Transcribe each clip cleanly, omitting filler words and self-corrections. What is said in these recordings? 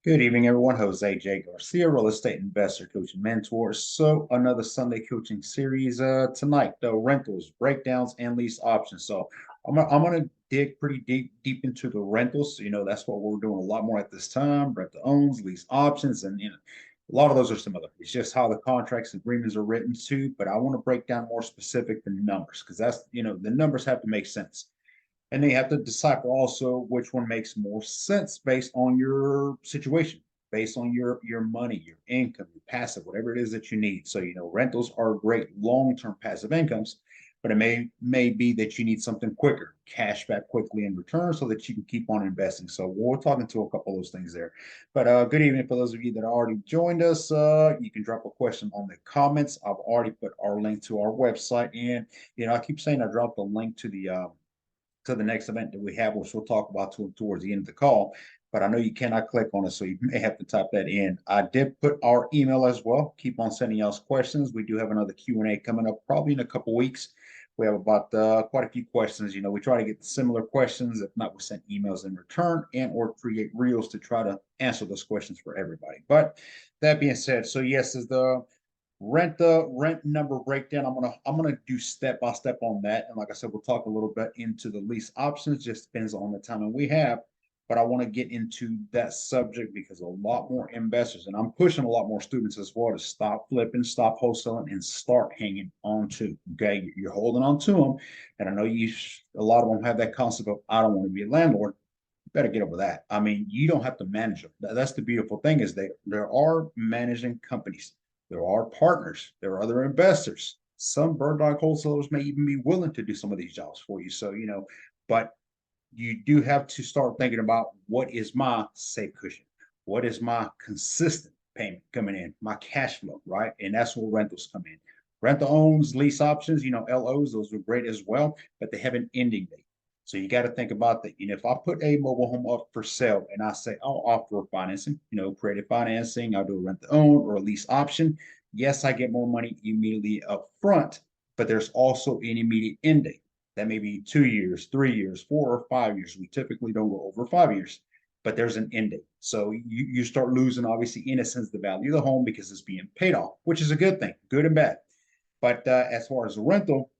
Good evening, everyone. Jose J. Garcia, real estate investor, coach, and mentor. So, another Sunday coaching series tonight, the rentals, breakdowns, and lease options. So, I'm gonna dig pretty deep into the rentals. That's what we're doing a lot more at this time. Rent to owns, lease options, and a lot of those are similar. It's just how the contracts agreements are written too. But I want to break down more specific than numbers because that's the numbers have to make sense. And then you have to decipher also which one makes more sense based on your situation, based on your money, your income, your passive, whatever it is that you need. So rentals are great long-term passive incomes, but it may be that you need something quicker, cash back quickly in return, so that you can keep on investing. So we're talking to a couple of those things there. But good evening for those of you that already joined us. You can drop a question on the comments. I've already put our link to our website, and I keep saying I dropped a link to the next event that we have, which we'll talk about towards the end of the call. But I know you cannot click on it, so you may have to type that in. I did put our email as well. Keep on sending us questions. We do have another Q&A coming up probably in a couple weeks. We have about quite a few questions. We try to get similar questions. If not, we send emails in return and or create reels to try to answer those questions for everybody. But that being said, so yes, is the rent number breakdown. I'm gonna do step by step on that. And like I said, we'll talk a little bit into the lease options, just depends on the timing we have. But I want to get into that subject because a lot more investors, and I'm pushing a lot more students as well, to stop flipping, stop wholesaling, and start hanging on to. Okay, you're holding on to them, and I know a lot of them have that concept of I don't want to be a landlord. You better get over that. I mean, you don't have to manage them. That's the beautiful thing, is there are managing companies, there are partners, there are other investors. Some bird dog wholesalers may even be willing to do some of these jobs for you. So, but you do have to start thinking about what is my safe cushion? What is my consistent payment coming in, my cash flow, right? And that's where rentals come in. Rental owns, lease options, LOs, those are great as well, but they have an ending date. So you got to think about that. If I put a mobile home up for sale and I say I'll offer financing, creative financing, I'll do a rent to own or a lease option. Yes, I get more money immediately up front, but there's also an immediate end date. That may be 2 years, 3 years, 4 or 5 years. We typically don't go over 5 years, but there's an end date. So you start losing, obviously, in a sense, the value of the home because it's being paid off, which is a good thing, good and bad. But as far as a rental,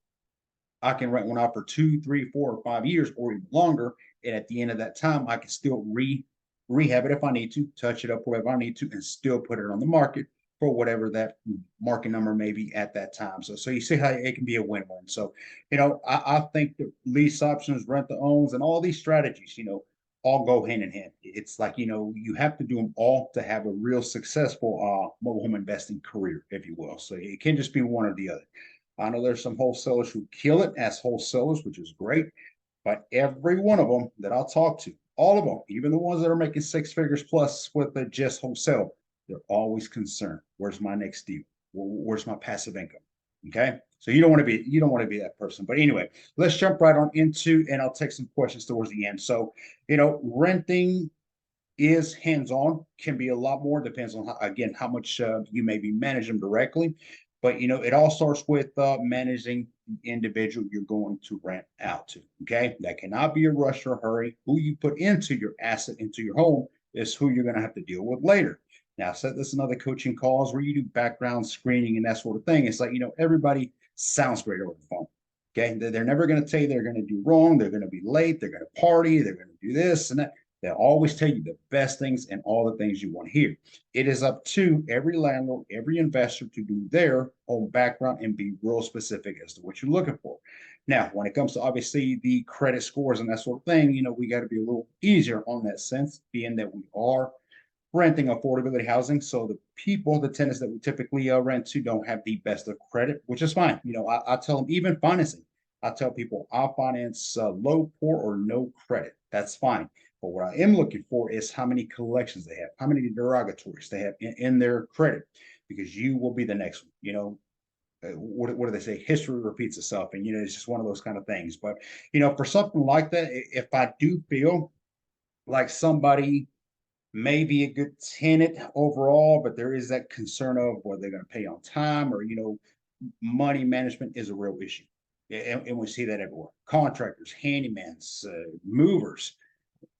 I can rent one out for 2, 3, 4, or 5 years or even longer. And at the end of that time, I can still rehab it if I need to, touch it up wherever I need to, and still put it on the market for whatever that market number may be at that time. So you see how it can be a win-win. So, I think the lease options, rent to owns, and all these strategies, all go hand in hand. It's like, you have to do them all to have a real successful mobile home investing career, if you will. So it can't just be one or the other. I know there's some wholesalers who kill it as wholesalers, which is great, but every one of them that I'll talk to, all of them, even the ones that are making six figures plus with the just wholesale, they're always concerned. Where's my next deal? Where's my passive income? Okay. So you don't want to be that person. But anyway, let's jump right on into, and I'll take some questions towards the end. So, renting is hands-on, can be a lot more, depends on again how much you maybe manage them directly. But it all starts with managing the individual you're going to rent out to. Okay, that cannot be a rush or a hurry. Who you put into your asset, into your home, is who you're going to have to deal with later. Now, I said this in other coaching calls where you do background screening and that sort of thing. It's like, everybody sounds great over the phone. Okay, they're never going to tell you they're going to do wrong. They're going to be late. They're going to party. They're going to do this and that. They'll always tell you the best things and all the things you want to hear. It is up to every landlord, every investor to do their own background and be real specific as to what you're looking for. Now, when it comes to obviously the credit scores and that sort of thing, we got to be a little easier on that sense, being that we are renting affordability housing. So the tenants that we typically rent to don't have the best of credit, which is fine. I tell them even financing. I tell people I'll finance low, poor, or no credit. That's fine. But what I am looking for is how many collections they have, how many derogatories they have in their credit, because you will be the next one. What do they say? History repeats itself. And, it's just one of those kind of things. But, for something like that, if I do feel like somebody may be a good tenant overall, but there is that concern of whether they're going to pay on time, or, money management is a real issue. And we see that everywhere. Contractors, handymans, movers,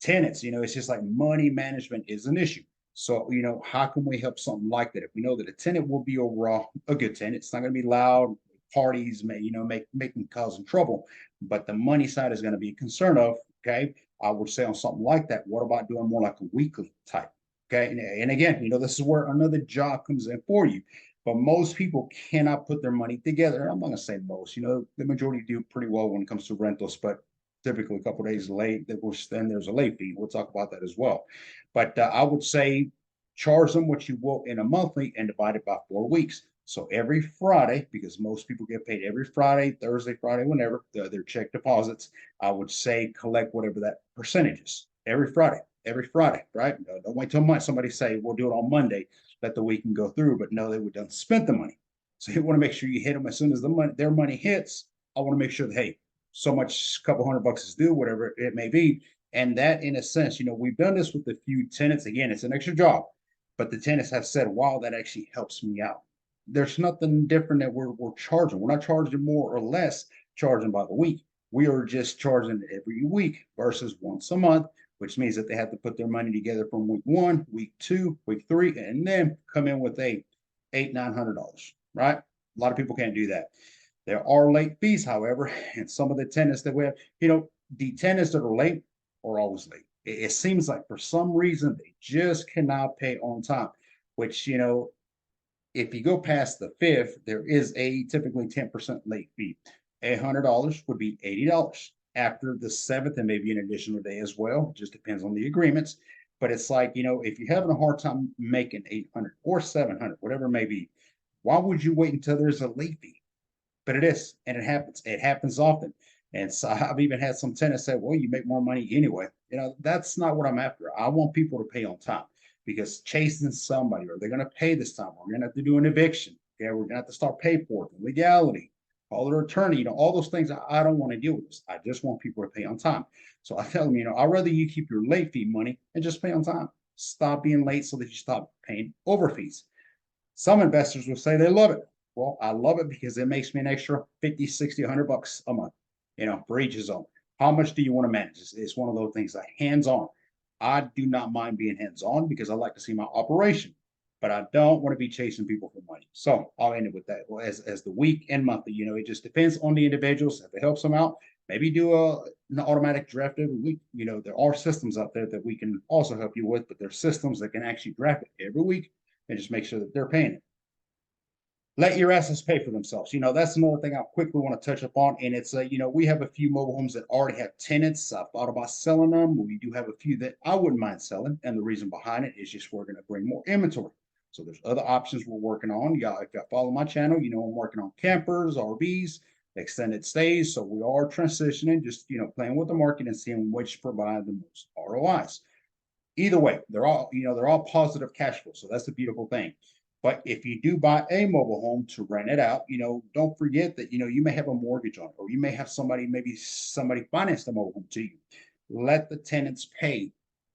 tenants, it's just like money management is an issue. So, how can we help something like that? If we know that a tenant will be overall a good tenant, it's not going to be loud parties, making causing trouble, but the money side is going to be a concern of. Okay, I would say on something like that. What about doing more like a weekly type? Okay, and again, this is where another job comes in for you. But most people cannot put their money together. I'm not going to say most. The majority do pretty well when it comes to rentals, but typically a couple of days late, then there's a late fee. We'll talk about that as well. But I would say charge them what you will in a monthly and divide it by 4 weeks. So every Friday, because most people get paid every Friday, Thursday, Friday, whenever their check deposits, I would say collect whatever that percentage is every Friday, right? Don't wait till Monday. Somebody say we'll do it on Monday, let the weekend go through, but no, they would done spent the money. So you want to make sure you hit them as soon as their money hits. I want to make sure that, hey, so much, couple $100 is due, whatever it may be. And that, in a sense, we've done this with a few tenants. Again, it's an extra job, but the tenants have said, wow, that actually helps me out. There's nothing different that we're charging. We're not charging more or less, charging by the week. We are just charging every week versus once a month, which means that they have to put their money together from week 1, week 2, week 3, and then come in with $800-900, right? A lot of people can't do that. There are late fees, however, and some of the tenants that we have, the tenants that are late are always late. It seems like for some reason they just cannot pay on time, which, if you go past the fifth, there is a typically 10% late fee. $100 would be $80 after the seventh, and maybe an additional day as well. It just depends on the agreements. But it's like, if you're having a hard time making 800 or 700, whatever it may be, why would you wait until there's a late fee? But it is, and it happens. It happens often. And so I've even had some tenants say, well, you make more money anyway. That's not what I'm after. I want people to pay on time, because chasing somebody, or they're going to pay this time, we're going to have to do an eviction. Okay, we're going to have to start paperwork, legality, call their attorney, all those things. I don't want to deal with this. I just want people to pay on time. So I tell them, I'd rather you keep your late fee money and just pay on time. Stop being late so that you stop paying over fees. Some investors will say they love it. Well, I love it because it makes me an extra 50, 60, $100 a month, for each zone. How much do you want to manage? It's one of those things like hands-on. I do not mind being hands-on because I like to see my operation, but I don't want to be chasing people for money. So I'll end it with that. Well, as the week and monthly, it just depends on the individuals. If it helps them out, maybe do an automatic draft every week. There are systems out there that we can also help you with, but there's systems that can actually draft it every week and just make sure that they're paying it. Let your assets pay for themselves. That's another thing I quickly want to touch upon. And it's, we have a few mobile homes that already have tenants. I've thought about selling them. We do have a few that I wouldn't mind selling. And the reason behind it is just we're going to bring more inventory. So there's other options we're working on. Y'all, if you follow my channel, I'm working on campers, RVs, extended stays. So we are transitioning, just, playing with the market and seeing which provide the most ROIs. Either way, they're all positive cash flow. So that's the beautiful thing. But if you do buy a mobile home to rent it out, don't forget that, you may have a mortgage on it, or you may have maybe somebody financed the mobile home to you. Let the tenants pay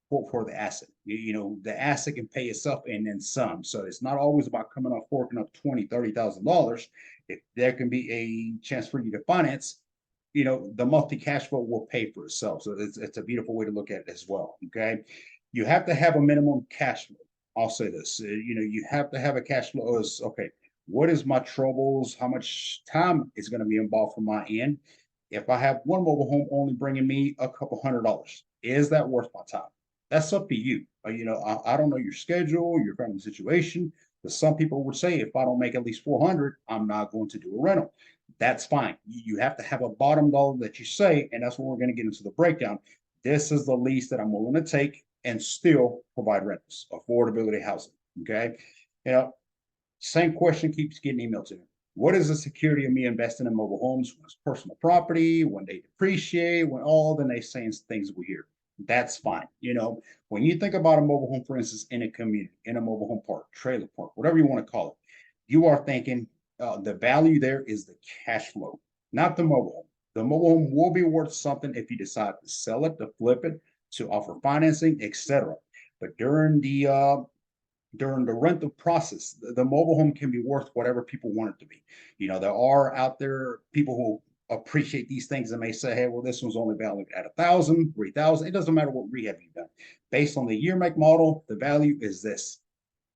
for the asset. The asset can pay itself and then some. So it's not always about coming off forking up $20,000, $30,000. If there can be a chance for you to finance, the monthly cash flow will pay for itself. So it's a beautiful way to look at it as well. Okay. You have to have a minimum cash flow. I'll say this, you have to have a cash flow as, okay, what is my troubles? How much time is going to be involved from my end? If I have one mobile home only bringing me a couple $100, is that worth my time? That's up to you. I don't know your schedule, your family situation, but some people would say, if I don't make at least 400, I'm not going to do a rental. That's fine. You have to have a bottom dollar that you say, and that's what we're going to get into the breakdown. This is the least that I'm willing to take and still provide rentals, affordability housing. Okay. Same question keeps getting emailed to me. What is the security of me investing in mobile homes when it's personal property, when they depreciate, when all the naysaying things we hear? That's fine. When you think about a mobile home, for instance, in a community, in a mobile home park, trailer park, whatever you want to call it, you are thinking the value there is the cash flow, not the mobile home. The mobile home will be worth something if you decide to sell it, to flip it, to offer financing, etc. But during the rental process, the mobile home can be worth whatever people want it to be. There are out there people who appreciate these things and may say, hey, well, this one's only valued at 1,000, 3,000. It doesn't matter what rehab you've done. Based on the year, make, model, the value is this.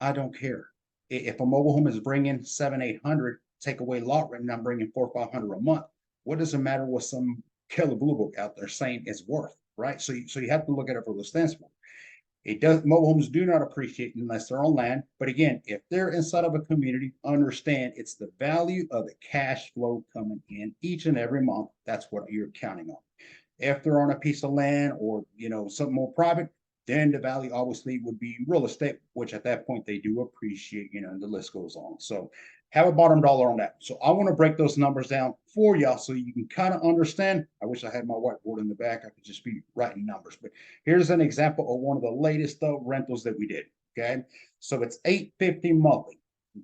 I don't care. If a mobile home is bringing 700, 800, take away lot rent, and I'm bringing 400, 500 a month. What does it matter what some killer blue book out there saying is worth, right? So you have to look at it for the standpoint. It does. Mobile homes do not appreciate unless they're on land. But again, if they're inside of a community, understand it's the value of the cash flow coming in each and every month. That's what you're counting on. If they're on a piece of land or something more private, then the value obviously would be real estate, which at that point they do appreciate, and the list goes on. So have a bottom dollar on that. So I want to break those numbers down for y'all so you can kind of understand. I wish I had my whiteboard in the back. I could just be writing numbers. But here's an example of one of the latest rentals that we did. Okay. So it's $850 monthly.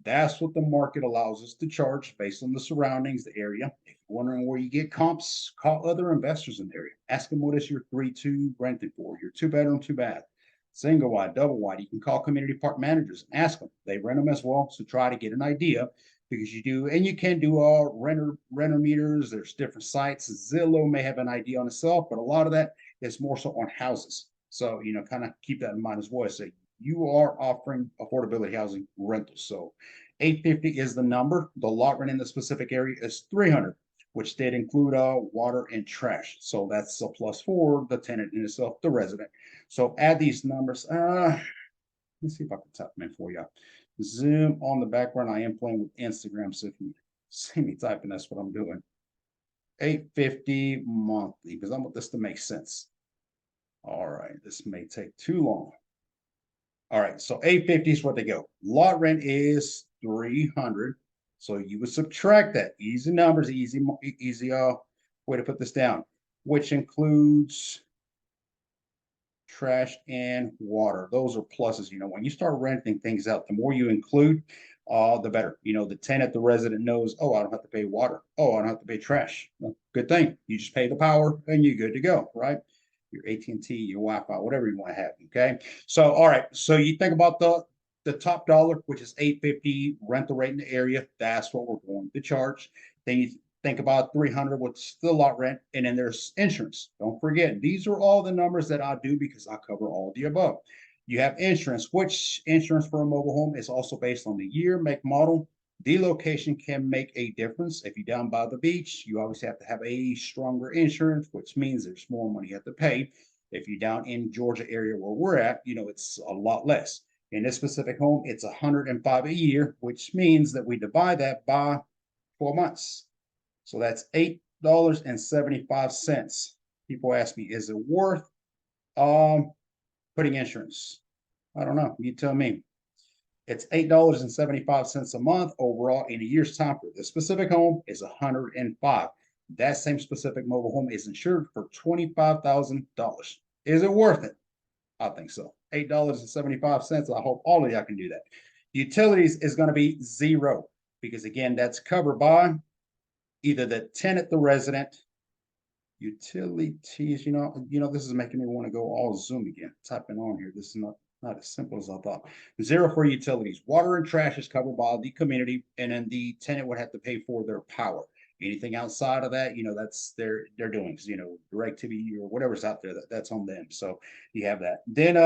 That's what the market allows us to charge based on the surroundings, the area. If you're wondering where you get comps, call other investors in the area. Ask them what is your 3-2 rented for, your 2-bedroom, 2-bath, single wide, double wide. You can call community park managers and ask them. They rent them as well. So try to get an idea because you do, and you can do renter meters. There's different sites. Zillow may have an idea on itself, but a lot of that is more so on houses. So, kind of keep that in mind as well. So you are offering affordability housing rentals. So 850 is the number. The lot rent in the specific area is 300, which did include water and trash. So that's a plus for the tenant in itself, the resident. So add these numbers. Let's see if I can type them in for you. Zoom on the background. I am playing with Instagram, so if you see me typing, that's what I'm doing. 850 monthly, because I want this to make sense. All right, this may take too long. All right, so 850 is what they go. Lot rent is 300. So you would subtract that. Easy numbers, easy way to put this down, which includes trash and water. Those are pluses. When you start renting things out, the more you include, the better. The tenant, the resident knows, oh, I don't have to pay water. Oh, I don't have to pay trash. Well, good thing. You just pay the power and you're good to go, right? Your AT&T, your Wi-Fi, whatever you want to have. Okay. So, all right. So you think about the top dollar, which is 850 rental rate in the area. That's what we're going to charge. Then you think about 300, what's the lot rent, and then there's insurance. Don't forget, these are all the numbers that I do because I cover all the above. You have insurance, which insurance for a mobile home is also based on the year, make, model. The location can make a difference. If you're down by the beach, you obviously have to have a stronger insurance, which means there's more money you have to pay. If you're down in Georgia area where we're at, it's a lot less. In this specific home, it's 105 a year, which means that we divide that by 12 months. So that's $8.75. People ask me, is it worth putting insurance? I don't know. You tell me. It's $8.75 a month overall in a year's time for this specific home is 105. That same specific mobile home is insured for $25,000. Is it worth it? I think so. $8.75. I hope all of y'all can do that. Utilities is going to be zero because again, that's covered by either the tenant, the resident. Utilities, this is making me want to go all Zoom again. Typing on here. This is not as simple as I thought. Zero for utilities. Water and trash is covered by the community, and then the tenant would have to pay for their power. Anything outside of that, that's their doings. DirecTV or whatever's out there, that's on them. So you have that. Then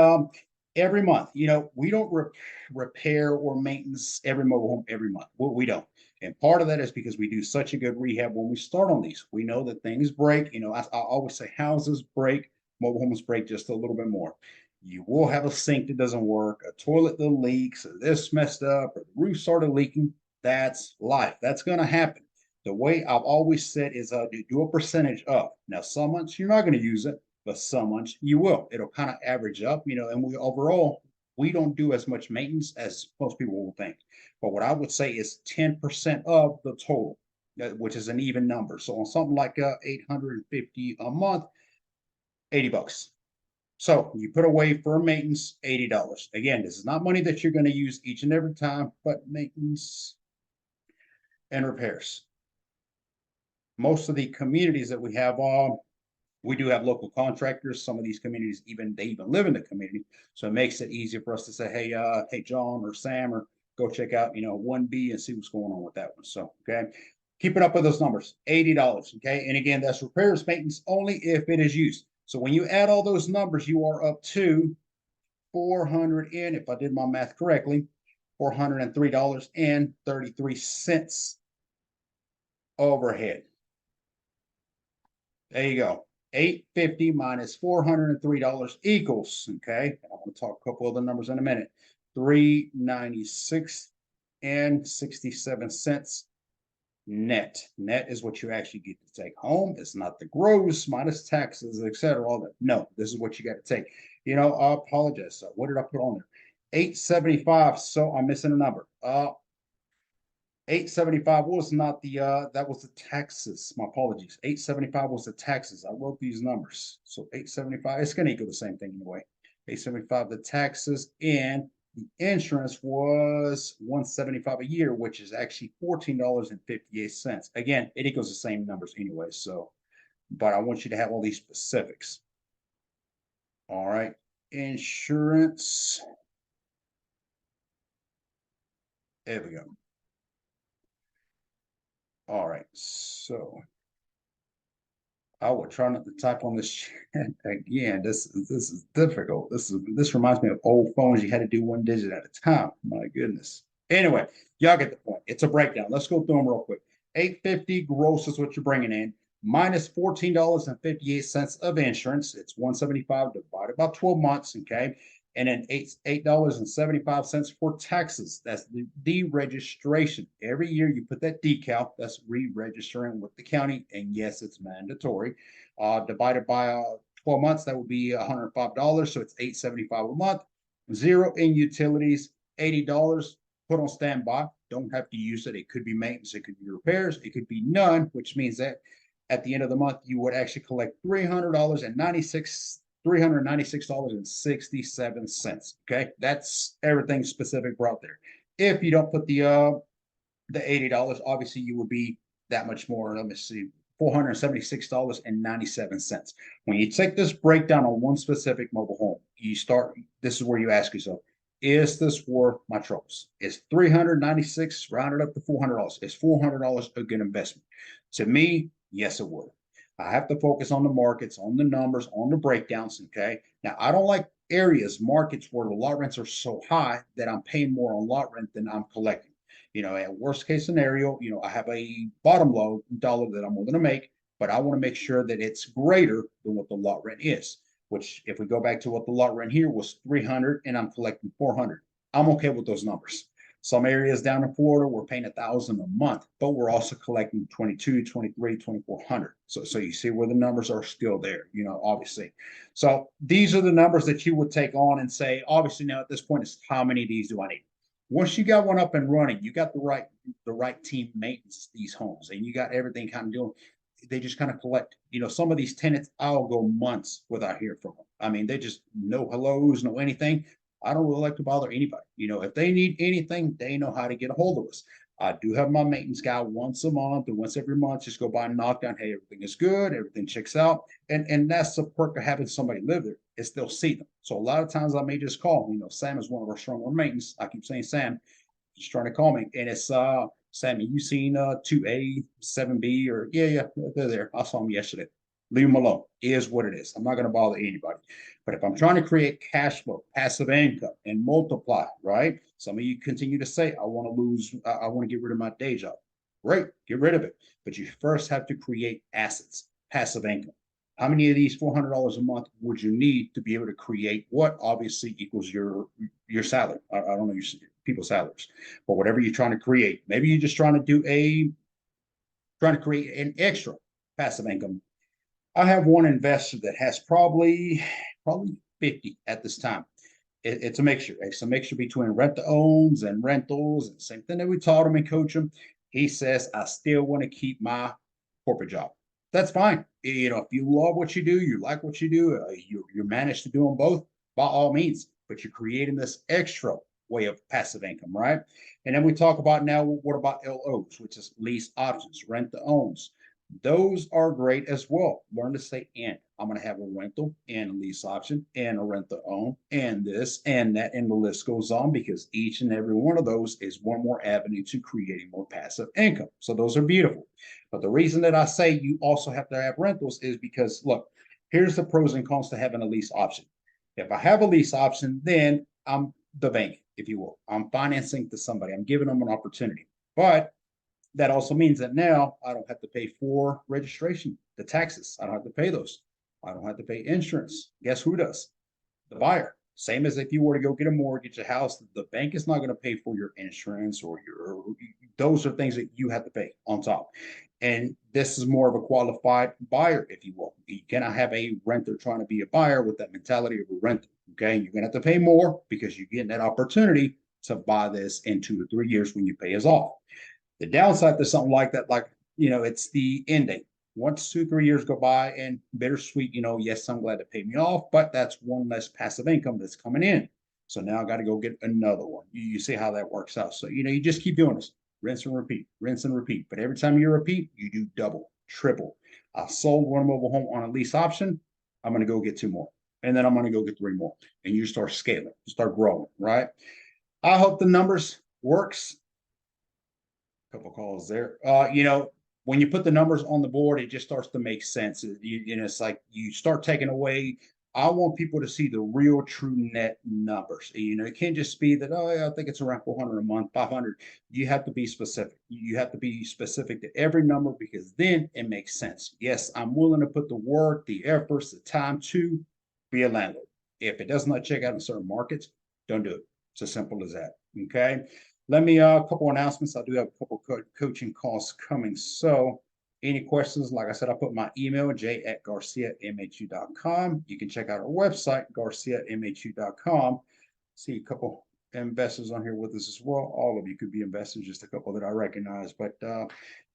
every month, we don't repair or maintenance every mobile home every month. Well, we don't. And part of that is because we do such a good rehab when we start on these. We know that things break. I always say houses break, mobile homes break just a little bit more. You will have a sink that doesn't work, a toilet that leaks, or this messed up, or the roof started leaking. That's life. That's going to happen. The way I've always said is do a percentage of. Now, some months you're not going to use it, but some months you will. It'll kind of average up, and we don't do as much maintenance as most people will think. But what I would say is 10% of the total, which is an even number. So on something like 850 a month, $80. So you put away for maintenance, $80. Again, this is not money that you're going to use each and every time, but maintenance and repairs. Most of the communities that we have, we do have local contractors. Some of these communities they even live in the community, so it makes it easier for us to say, hey John or Sam, or go check out 1B and see what's going on with that one. So okay, Keeping up with those numbers, $80. Okay. And again, that's repairs maintenance only if it is used. So when you add all those numbers, you are up to 400 in, if I did my math correctly, $403.33 overhead. There you go. 850 minus $403 equals, okay. I'm going to talk a couple other numbers in a minute. 396 and 67 cents net. Net is what you actually get to take home. It's not the gross minus taxes, etc. All that. No, this is what you got to take. You know, I apologize. So what did I put on there? 875. So I'm missing a number. 875 was not the that was the taxes. My apologies. 875 was the taxes. I wrote these numbers. So 875, it's gonna equal the same thing anyway. 875 the taxes, and the insurance was 175 a year, which is actually $14.58. Again, it equals the same numbers anyway. So, but I want you to have all these specifics. All right. Insurance. There we go. All right. So I will try not to type on this again. This is difficult. This reminds me of old phones. You had to do one digit at a time. My goodness. Anyway, y'all get the point. It's a breakdown. Let's go through them real quick. 850 gross is what you're bringing in, minus $14.58 of insurance. It's 175 divided by 12 months. Okay. And then $8.75 for taxes. That's the deregistration. Every year you put that decal, that's re-registering with the county. And yes, it's mandatory. Divided by 12 months, that would be $105. So it's $875 a month. Zero in utilities, $80. Put on standby. Don't have to use it. It could be maintenance, it could be repairs, it could be none, which means that at the end of the month, you would actually collect $396.67. Okay, that's everything specific brought there. If you don't put the $80, obviously you would be that much more. Let me see, $476.97. When you take this breakdown on one specific mobile home, you start. This is where you ask yourself, is this worth my troubles? Is 396 rounded up to $400? Is $400 a good investment? To me, yes, it would. I have to focus on the markets, on the numbers, on the breakdowns. Okay. Now, I don't like areas, markets where the lot rents are so high that I'm paying more on lot rent than I'm collecting. You know, at worst case scenario, you know, I have a bottom low dollar that I'm willing to make, but I want to make sure that it's greater than what the lot rent is. Which, if we go back to what the lot rent here was 300, and I'm collecting 400, I'm okay with those numbers. Some areas down in Florida, we're paying 1,000 a month, but we're also collecting 22, 23, 2,400. So you see where the numbers are still there, you know, obviously. So these are the numbers that you would take on and say, obviously now at this point, it's how many of these do I need? Once you got one up and running, you got the right team maintenance these homes, and you got everything kind of doing. They just kind of collect. You know, some of these tenants, I'll go months without hearing from them. I mean, they just no hellos, no anything. I don't really like to bother anybody. You know, if they need anything, they know how to get a hold of us. I do have my maintenance guy once a month or once every month, just go by and knock down, hey, everything is good, everything checks out. And that's the perk of having somebody live there, is they'll see them. So a lot of times I may just call, you know, Sam is one of our stronger maintenance. I keep saying Sam, just trying to call me. And it's Sammy, you seen 2A, 7B, or yeah, they're there. I saw them yesterday. Leave them alone. It is what it is. I'm not going to bother anybody. But if I'm trying to create cash flow, passive income, and multiply, right? Some of you continue to say, I want to lose, I want to get rid of my day job. Great, get rid of it. But you first have to create assets, passive income. How many of these $400 a month would you need to be able to create what obviously equals your salary? I don't know your people's salaries, but whatever you're trying to create. Maybe you're just trying to create an extra passive income. I have one investor that has probably 50 at this time. It's a mixture. It's a mixture between rent to owns and rentals, and same thing that we taught him and coach him. He says, I still want to keep my corporate job. That's fine. You know, if you love what you do, you like what you do, you manage to do them both, by all means. But you're creating this extra way of passive income, right? And then we talk about now, what about LOs, which is lease options, rent to owns. Those are great as well. Learn to say and. I'm going to have a rental and a lease option and a rent to own and this and that, and the list goes on because each and every one of those is one more avenue to creating more passive income. So those are beautiful. But the reason that I say you also have to have rentals is because look, here's the pros and cons to having a lease option. If I have a lease option, then I'm the bank, if you will. I'm financing to somebody. I'm giving them an opportunity. But that also means that now I don't have to pay for registration, the taxes. I don't have to pay those. I don't have to pay insurance. Guess who does? The buyer. Same as if you were to go get a mortgage, a house, the bank is not going to pay for your insurance or your, those are things that you have to pay on top. And this is more of a qualified buyer, if you will. You cannot have a renter trying to be a buyer with that mentality of a renter. Okay. You're going to have to pay more because you're getting that opportunity to buy this in 2 to 3 years when you pay us off. The downside to something like that, like, it's the end date. Once 2, 3 years go by and bittersweet, yes, I'm glad to pay me off, but that's one less passive income that's coming in. So now I got to go get another one. You see how that works out. So, you just keep doing this, rinse and repeat, rinse and repeat. But every time you repeat, you do double, triple. I sold one mobile home on a lease option. I'm going to go get 2 more. And then I'm going to go get 3 more. And you start scaling, start growing, right? I hope the numbers works. Couple calls there. When you put the numbers on the board, it just starts to make sense. It's like you start taking away. I want people to see the real, true net numbers. It can't just be that, oh, yeah, I think it's around 400 a month, 500. You have to be specific. You have to be specific to every number because then it makes sense. Yes, I'm willing to put the work, the efforts, the time to be a landlord. If it does not check out in certain markets, don't do it. It's as simple as that. Okay. Let me a couple announcements. I do have a couple coaching calls coming. So any questions, like I said, I put my email, j@garciamhu.com. You can check out our website, garciamhu.com. See a couple investors on here with us as well. All of you could be investors, just a couple that I recognize. But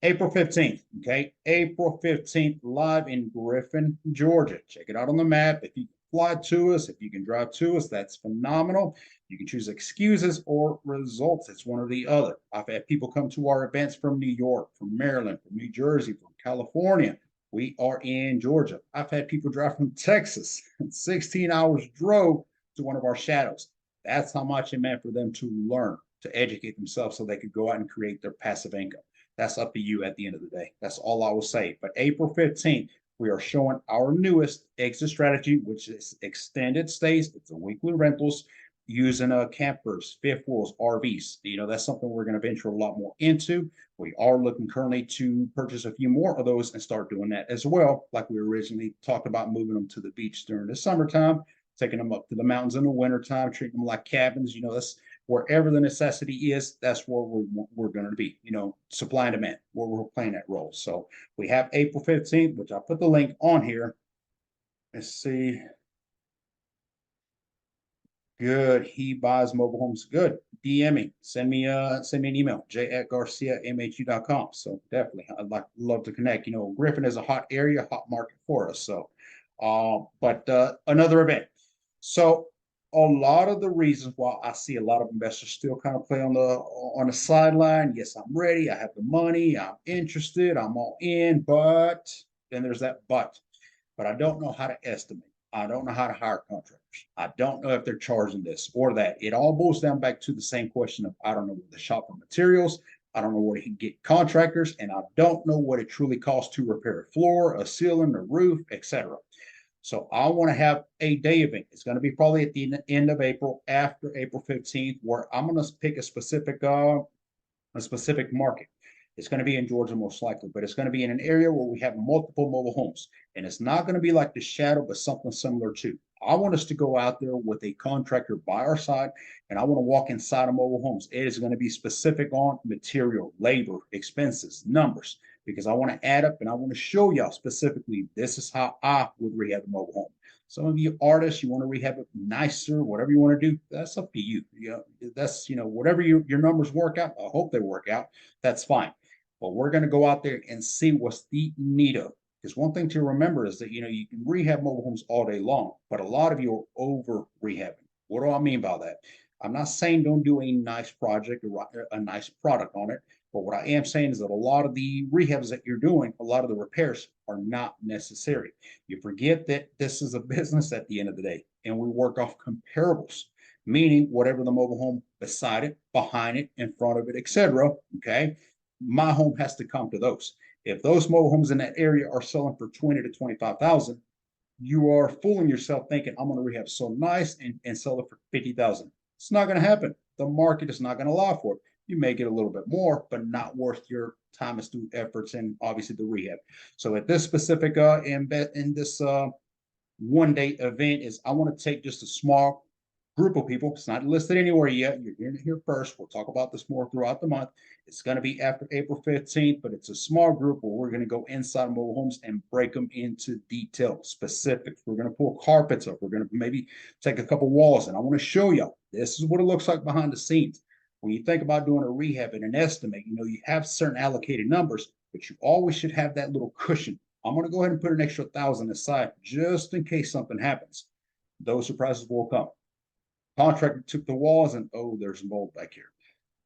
April 15th, okay? April 15th, live in Griffin, Georgia. Check it out on the map. If you fly to us, if you can drive to us, that's phenomenal. You can choose excuses or results. It's one or the other. I've had people come to our events from New York, from Maryland, from New Jersey, from California. We are in Georgia. I've had people drive from Texas, 16 hours drove to one of our shadows. That's how much it meant for them to learn, to educate themselves so they could go out and create their passive income. That's up to you at the end of the day. That's all I will say. But April 15th, we are showing our newest exit strategy, which is extended stays. It's a weekly rentals using campers, fifth wheels, RVs. That's something we're going to venture a lot more into. We are looking currently to purchase a few more of those and start doing that as well. Like we originally talked about, moving them to the beach during the summertime, taking them up to the mountains in the wintertime, treating them like cabins. That's wherever the necessity is, that's where we're going to be, supply and demand, where we're playing that role. So we have April 15th, which I put the link on here. Let's see. Good. He buys mobile homes. Good. DM me. Send me an email, j@garciamhu.com. So definitely, love to connect. Griffin is a hot area, hot market for us. So, but another event. So a lot of the reasons why I see a lot of investors still kind of play on the sideline. Yes, I'm ready. I have the money. I'm interested. I'm all in. But then there's that but. But I don't know how to estimate. I don't know how to hire contractors. I don't know if they're charging this or that. It all boils down back to the same question of I don't know where to shop for materials. I don't know where to get contractors, and I don't know what it truly costs to repair a floor, a ceiling, a roof, etc. So I want to have a day event. It's going to be probably at the end of April, after April 15th, where I'm going to pick a specific market. It's going to be in Georgia most likely, but it's going to be in an area where we have multiple mobile homes. And it's not going to be like the shadow, but something similar to. I want us to go out there with a contractor by our side, and I want to walk inside of mobile homes. It is going to be specific on material, labor, expenses, numbers, because I want to add up and I want to show y'all specifically this is how I would rehab a mobile home. Some of you artists, you want to rehab it nicer, whatever you want to do, that's up to you. That's, whatever your numbers work out. I hope they work out. That's fine. But we're going to go out there and see what's the need of. Because one thing to remember is that, you can rehab mobile homes all day long, but a lot of you are over rehabbing. What do I mean by that? I'm not saying don't do a nice project or a nice product on it, But what I am saying is that a lot of the rehabs that you're doing, a lot of the repairs are not necessary. You forget that this is a business at the end of the day, and we work off comparables, meaning whatever the mobile home beside it, behind it, in front of it, etc. Okay, my home has to come to those. If those mobile homes in that area are selling for 20 to 25,000, you are fooling yourself thinking I'm going to rehab so nice and sell it for 50,000. It's not going to happen. The market is not going to allow for it. You may get a little bit more, but not worth your time and student efforts and obviously the rehab. So at this specific in this 1 day event is I want to take just a small group of people. It's not listed anywhere yet. You're hearing it here first. We'll talk about this more throughout the month. It's going to be after April 15th, but it's a small group where we're going to go inside mobile homes and break them into detail specifics. We're going to pull carpets up. We're going to maybe take a couple walls, and I want to show you this is what it looks like behind the scenes. When you think about doing a rehab and an estimate, you have certain allocated numbers, but you always should have that little cushion. I'm going to go ahead and put an extra 1,000 aside just in case something happens. Those surprises will come. Contractor took the walls and oh, there's mold back here.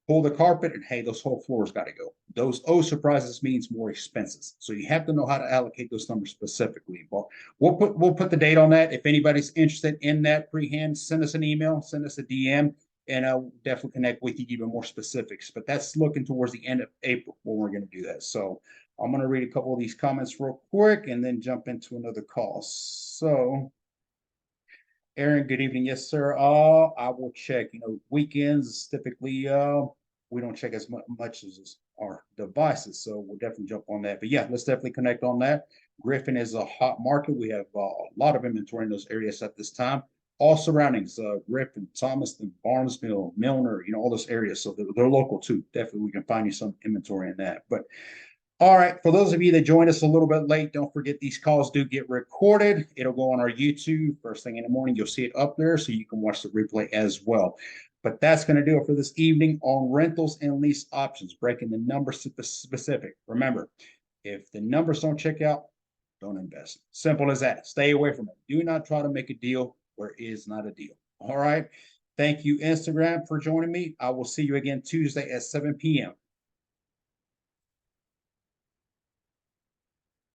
Pull the carpet and hey, those whole floors got to go. Those surprises means more expenses. So you have to know how to allocate those numbers specifically. But we'll put the date on that. If anybody's interested in that pre-hand, send us an email, send us a DM, and I'll definitely connect with you, give you more specifics. But that's looking towards the end of April when we're going to do that. So I'm going to read a couple of these comments real quick and then jump into another call. So Aaron, good evening. Yes, sir. I will check. Weekends typically we don't check as much as our devices, so we'll definitely jump on that. But yeah, let's definitely connect on that. Griffin is a hot market. We have a lot of inventory in those areas at this time. All surroundings, Griffin, Thomaston, Barnesville, Milner, all those areas. So they're local too. Definitely, we can find you some inventory in that. But all right, for those of you that joined us a little bit late, don't forget these calls do get recorded. It'll go on our YouTube first thing in the morning. You'll see it up there so you can watch the replay as well. But that's going to do it for this evening on rentals and lease options, breaking the numbers specific. Remember, if the numbers don't check out, don't invest. Simple as that. Stay away from it. Do not try to make a deal where it is not a deal. All right. Thank you, Instagram, for joining me. I will see you again Tuesday at 7 p.m.